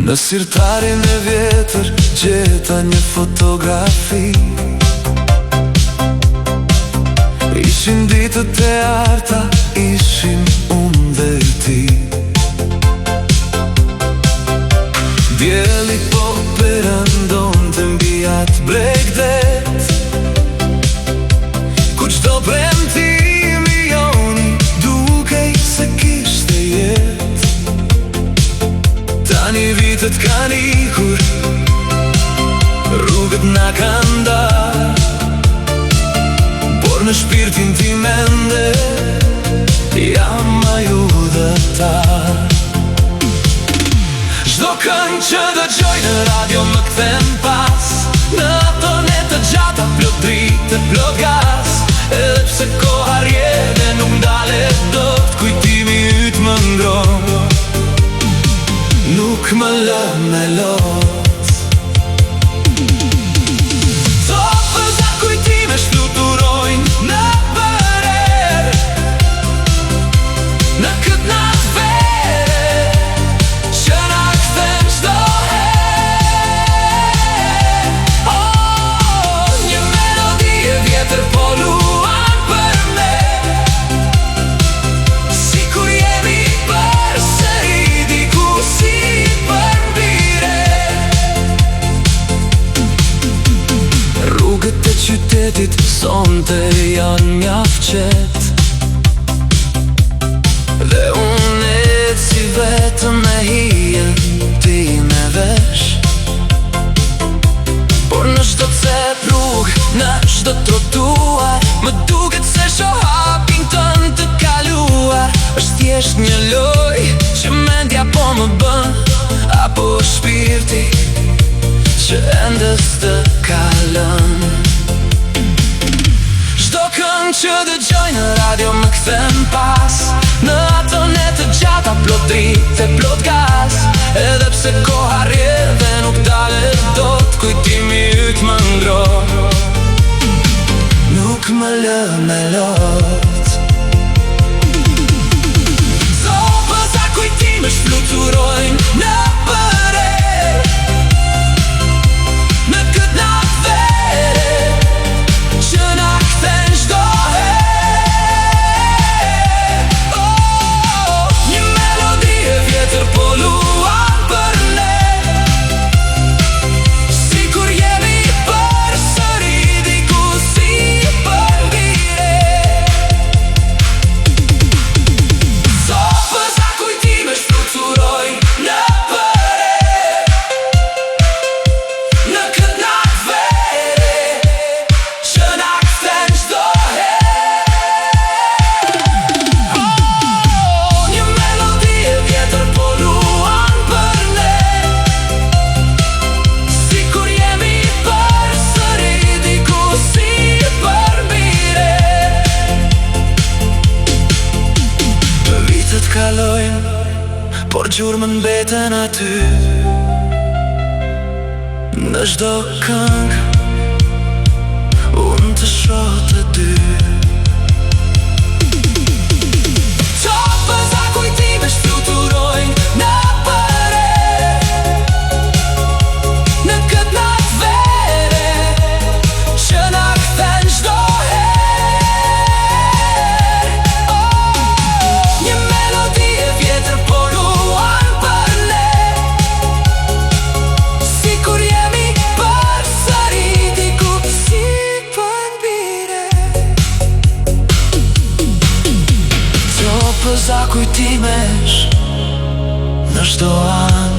Në sirtarin e vjetër gjeta një fotografi. Ishin ditët e arta, ishim unë dhe ti. Djeli po perandon të mbi atë bregdet, ku qdo premtimi joni dukej se kishte jet. Tani vitet kanë ikur, rrugët na kanë dar, por në shpirtin ti mende jam ajudhëtar. Çdo këngë që dëgjoj në radio më kthen pas, në ato nete gjata plot dritë, plot gas. Edhe pse koha rrjedh e nuk ndalet dot, kujtimi yt më ndron, nuk më lë me lot. Copëza kujtime shfluturojnë në përer, në këtë natë vere që na kthen çdo herë. Oh, një melodi e vjetër po luan për me, sikur jemi përsëri diku si për mbire. Rrugët e qytetit sonte janë mjaft qet, dhe unë eci vetëm me hijen ti me vesh. Por në çdo cep rrugë, në çdo trotuar, më duket se shoh hapin tënd të kaluar. Është thjesht një lojë që mendja po më bën, apo shpirti që ende s'të kalon. Çdo këngë që dëgjoj në radio më kthen pas, në ato nete gjata plot dritë, plot gas. Edhe pse koha rrjedh dhe nuk dalet dot, kujtimi yt më ndron, nuk më lë me lot. Copëza kujtime shfluturojnë në përer, në këtë natë vere që na kthen çdo herë. Oh, një melodi e vjetër po luan për ne, sikur jemi përsëri diku si për mbire. Copëza kujtime shfluturojnë në përer, në këtë natë vere që na kthen çdo herë. Oh, një melodi e vjetër po luan për ne, sikur jemi përsëri diku si për mbire. Vitet kalojnë, por gjurmën mbeten aty, në çdo këngë unë të shoh të dy. Copëza kujtime shfluturojnë në përer, në këtë natë vere që na kthen çdo herë. Oh, një melodi e vjetër po luan për ne, sikur jemi përsëri diku si për mbire. Copëza kujtimesh në çdo anë,